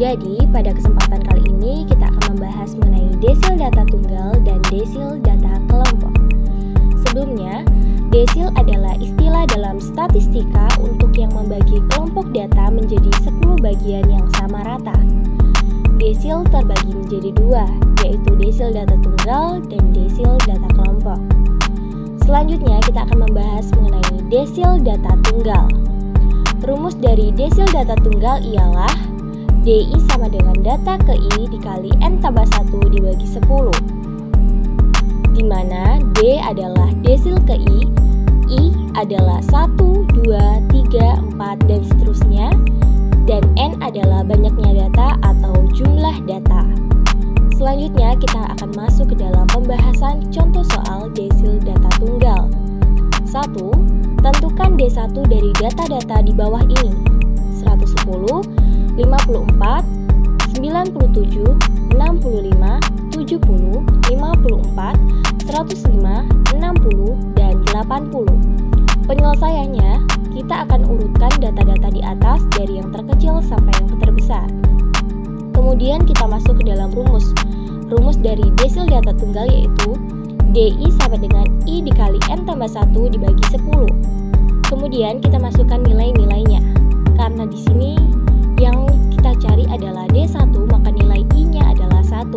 Jadi, pada kesempatan kali ini kita akan membahas mengenai desil data tunggal dan desil data kelompok. Sebelumnya, desil adalah istilah dalam statistika untuk yang membagi kelompok data menjadi 10 bagian yang sama rata. Desil terbagi menjadi dua, yaitu desil data tunggal dan desil data kelompok. Selanjutnya, kita akan membahas mengenai desil data tunggal. Rumus dari desil data tunggal ialah DI sama dengan data ke I dikali N tambah 1 dibagi 10, di mana D adalah desil ke I adalah 1, 2, 3, 4, dan seterusnya, dan N adalah banyaknya data atau jumlah data. Selanjutnya kita akan masuk ke dalam pembahasan contoh soal desil data tunggal. 1. Tentukan D1 dari data-data di bawah ini: 110, 54, 97, 65, 70, 54, 105, 60, dan 80. Penyelesaiannya, kita akan urutkan data-data di atas dari yang terkecil sampai yang terbesar. Kemudian kita masuk ke dalam rumus. Rumus dari desil data tunggal yaitu DI sama dengan I dikali N tambah 1 dibagi 10. Kemudian kita masukkan nilai-nilainya. Karena di sini yang kita cari adalah D1, maka nilai I-nya adalah 1.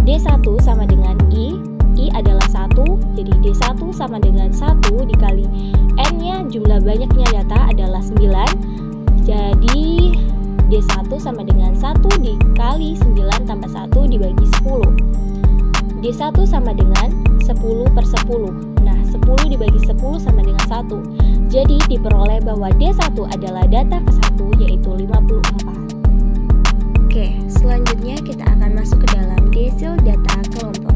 D1 sama dengan I adalah 1, jadi D1 sama dengan 1 dikali N-nya, jumlah banyaknya data adalah 9. Jadi D1 sama dengan 1 dikali 9 tambah 1 dibagi 10. D1 sama dengan 10 per 10. Nah, 10 dibagi 10 sama dengan 1. Jadi diperoleh bahwa D1 adalah data ke-1 yaitu 54. Oke, selanjutnya kita akan masuk ke dalam desil data kelompok.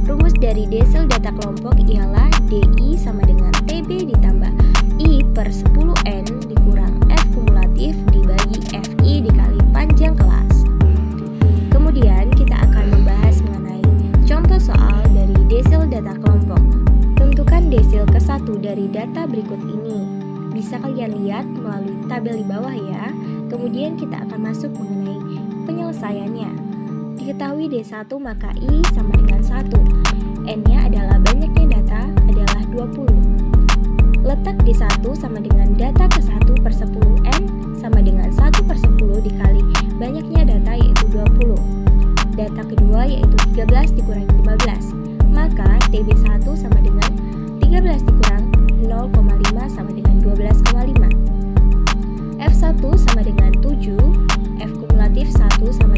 Rumus dari desil data kelompok ialah DI sama dengan TB ditambah I per 10N dikurang F kumulatif dibagi FI dikali panjang kelas. Kemudian kita akan membahas mengenai contoh soal dari desil data kelompok. Tentukan desil ke-1 dari data berikut ini. Bisa kalian lihat melalui tabel di bawah ya. Kemudian kita akan masuk mengenai penyelesaiannya. Diketahui D1 maka I sama dengan 1. N-nya adalah banyaknya data adalah 20. Letak D1 sama dengan data ke-1 per 10 N sama dengan 1 per 10 dikali banyaknya data yaitu 20. Data kedua yaitu 13 dikurangi 15. Maka TB1 sama dengan 13 dikurang 0,5 sama dengan 12,5. F1 sama dengan 7. F kumulatif 1 sama